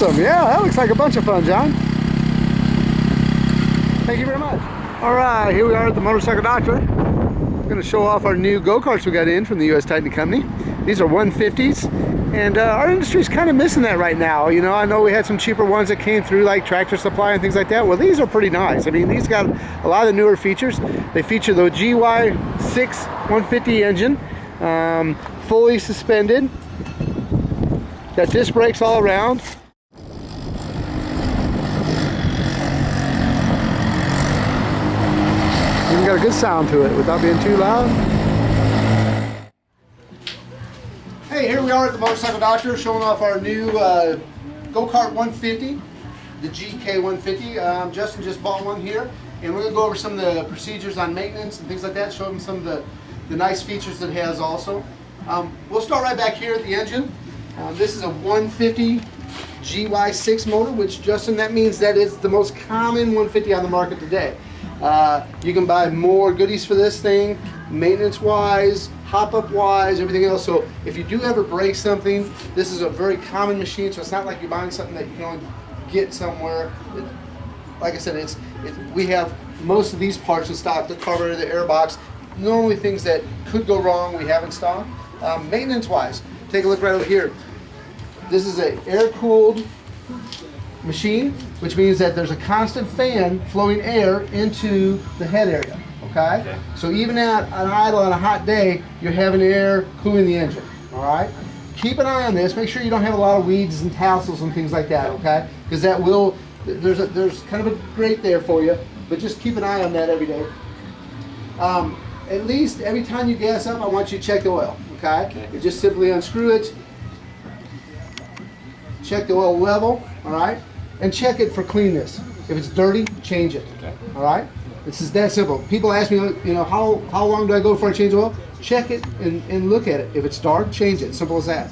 Awesome. Yeah, that looks like a bunch of fun, John. Thank you very much. All right, here we are at the Motorcycle Doctor. I'm going to show off our new go-karts we got in from the U.S. Titan Company. These are 150s, and our industry's kind of missing that right now. You know, I know we had some cheaper ones that came through, like Tractor Supply and things like that. Well, these are pretty nice. I mean, these got a lot of the newer features. They feature the GY6 150 engine, fully suspended. Got disc brakes all around. Even got a good sound to it without being too loud. Hey, here we are at the Motorcycle Doctor showing off our new go-kart 150, the GK 150. Justin just bought one here, and we're going to go over some of the procedures on maintenance and things like that, show them some of the nice features that it has also. We'll start right back here at the engine. This is a 150 GY6 motor, which, Justin, that means that it's the most common 150 on the market today. You can buy more goodies for this thing, maintenance-wise, hop-up-wise, everything else. So if you do ever break something, this is a very common machine, so it's not like you're buying something that you can only get somewhere. Like I said, we have most of these parts in stock, the cover, the airbox, normally things that could go wrong we have in stock. Maintenance-wise, take a look right over here. This is an air-cooled machine, which means that there's a constant fan flowing air into the head area, okay? So even at an idle on a hot day, you're having air cooling the engine, all right? Keep an eye on this. Make sure you don't have a lot of weeds and tassels and things like that, okay? Because that will, there's kind of a grate there for you, but just keep an eye on that every day. At least every time you gas up, I want you to check the oil, okay? You just simply unscrew it, check the oil level, all right? And check it for cleanness. If it's dirty, change it, all right? This is that simple. People ask me, you know, how long do I go before I change oil? Check it and look at it. If it's dark, change it. Simple as that.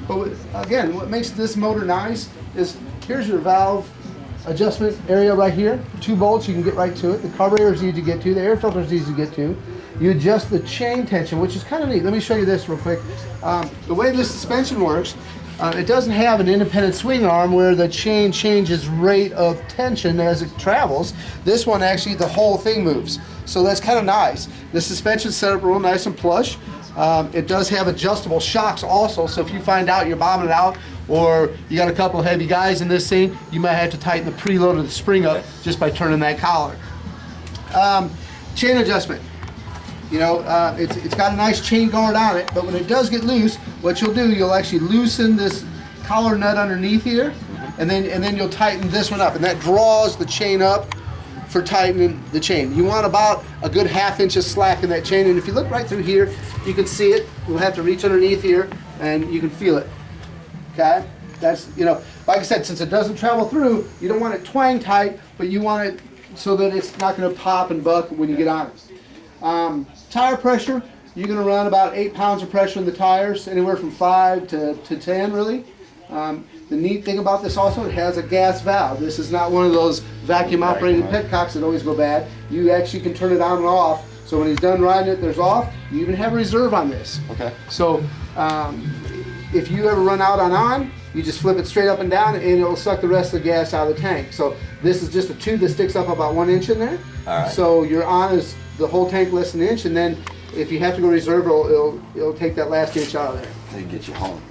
But again, what makes this motor nice is here's your valve adjustment area right here. 2 bolts, you can get right to it. The carburetor is easy to get to. The air filter is easy to get to. You adjust the chain tension, which is kind of neat. Let me show you this real quick. The way this suspension works, it doesn't have an independent swing arm where the chain changes rate of tension as it travels. This one actually, the whole thing moves. So that's kind of nice. The suspension set up real nice and plush. It does have adjustable shocks also, so if you find out you're bombing it out or you got a couple of heavy guys in this thing, you might have to tighten the preload of the spring up just by turning that collar. Chain adjustment. You know, it's got a nice chain guard on it, but when it does get loose, what you'll do, you'll actually loosen this collar nut underneath here, and then you'll tighten this one up, and that draws the chain up for tightening the chain. You want about a good 1/2 inch of slack in that chain, and if you look right through here, you can see it. You'll have to reach underneath here, and you can feel it. Okay? That's, you know, like I said, since it doesn't travel through, you don't want it twang tight, but you want it so that it's not going to pop and buck when you get on it. Tire pressure, you're going to run about 8 pounds of pressure in the tires, anywhere from 5 to 10 really. The neat thing about this also, it has a gas valve. This is not one of those vacuum operated petcocks that always go bad. You actually can turn it on and off, so when he's done riding it, there's off. You even have a reserve on this. Okay. So if you ever run out on, you just flip it straight up and down and it will suck the rest of the gas out of the tank. So this is just a tube that sticks up about 1 inch in there. All right. So your on is the whole tank less than an inch, and then if you have to go reserve, it'll take that last inch out of there. They get you home.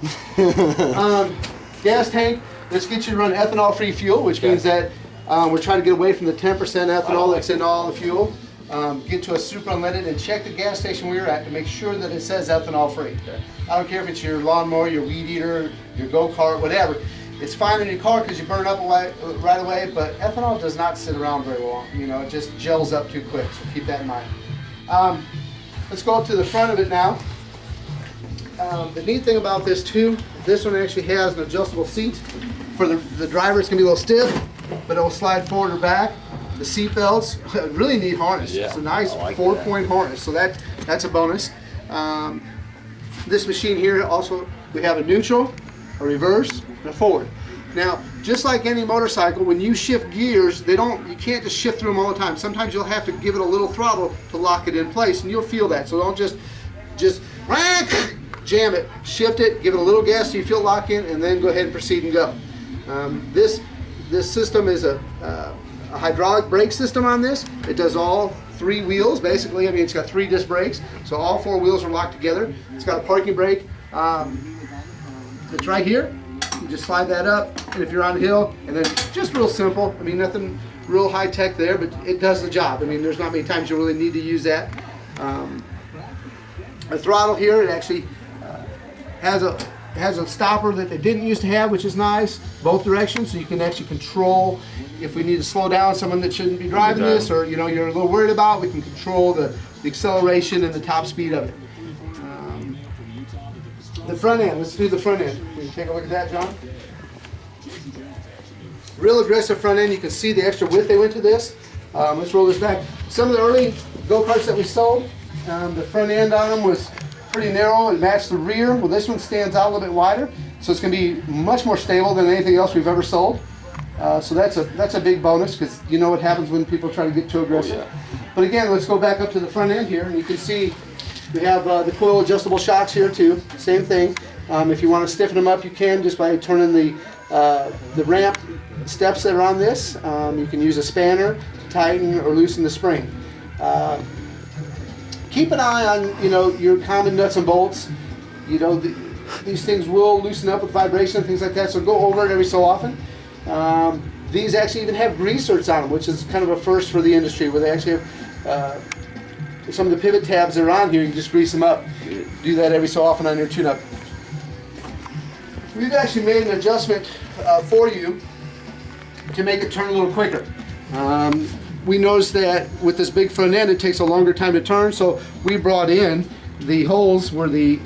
Gas tank, let's get you to run ethanol-free fuel, which means that we're trying to get away from the 10% ethanol that's in all the fuel. Get to a super unleaded and check the gas station where you're at to make sure that it says ethanol-free. Okay. I don't care if it's your lawnmower, your weed eater, your go-kart, whatever. It's fine in your car because you burn up right away, but ethanol does not sit around very long. You know, it just gels up too quick, so keep that in mind. Let's go up to the front of it now. The neat thing about this too, this one actually has an adjustable seat. For the driver, it's going to be a little stiff, but it will slide forward or back. The seat belts, really neat harness. Yeah, it's a nice 4-point harness, so that's a bonus. This machine here also, we have a neutral, a reverse, and a forward. Now, just like any motorcycle, when you shift gears, you can't just shift through them all the time. Sometimes you'll have to give it a little throttle to lock it in place, and you'll feel that. So don't just jam it, shift it, give it a little gas so you feel lock in, and then go ahead and proceed and go. This system is a hydraulic brake system on this. It does all 3 wheels basically. I mean, it's got 3 disc brakes, so all 4 wheels are locked together. It's got a parking brake. It's right here. You just slide that up, and if you're on a hill, and then just real simple. I mean, nothing real high tech there, but it does the job. I mean, there's not many times you really need to use that. The throttle here, it actually has a stopper that it didn't used to have, which is nice, both directions, so you can actually control if we need to slow down someone that shouldn't be driving this, or you know you're a little worried about, we can control the acceleration and the top speed of it. The front end, let's do the front end. Can you take a look at that, John? Real aggressive front end. You can see the extra width they went to this. Let's roll this back. Some of the early go-karts that we sold, the front end on them was pretty narrow. It matched the rear. Well, this one stands out a little bit wider, so it's going to be much more stable than anything else we've ever sold. So that's a big bonus, because you know what happens when people try to get too aggressive. But again, let's go back up to the front end here, and you can see we have the coil adjustable shocks here too. Same thing. If you want to stiffen them up, you can just by turning the ramp steps that are on this. You can use a spanner to tighten or loosen the spring. Keep an eye on your common nuts and bolts. These things will loosen up with vibration and things like that. So go over it every so often. These actually even have greasers on them, which is kind of a first for the industry, where they actually have some of the pivot tabs that are on here. You can just grease them up. Do that every so often on your tune-up. We've actually made an adjustment for you to make it turn a little quicker. We noticed that with this big front end, it takes a longer time to turn, so we brought in the holes where the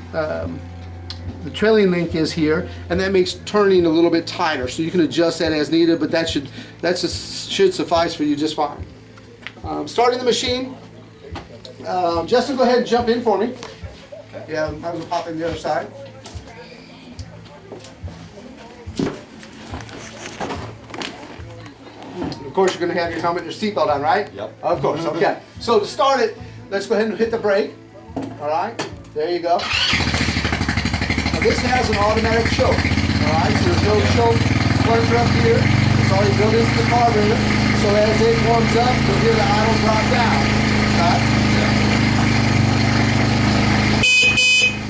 trailing link is here, and that makes turning a little bit tighter. So you can adjust that as needed, but that should suffice for you just fine. Starting the machine. Justin, go ahead and jump in for me. Yeah, I was gonna pop in the other side. Of course, you're going to have your helmet and your seatbelt on, right? Yep. Of course, okay. So to start it, let's go ahead and hit the brake. All right, there you go. Now this has an automatic choke. All right, so there's no choke plunger up here. It's already built into the carburetor. So as it warms up, you'll hear the idle drop down. Right?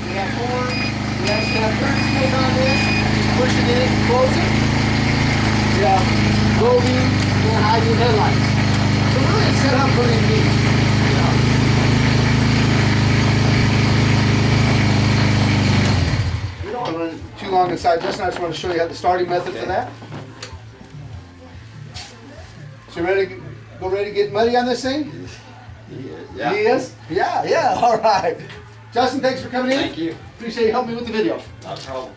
We have horn. We actually have turn signals on this. Just push it in, close it. We have roving and high beam headlights. So really it's set up pretty neat. We don't want to run too long inside. Justin, I just want to show you how the starting method for that. So you ready to get muddy on this thing? Yeah. He is? Yeah, all right. Justin, thanks for coming in. Thank you. Appreciate you helping me with the video. Not a problem.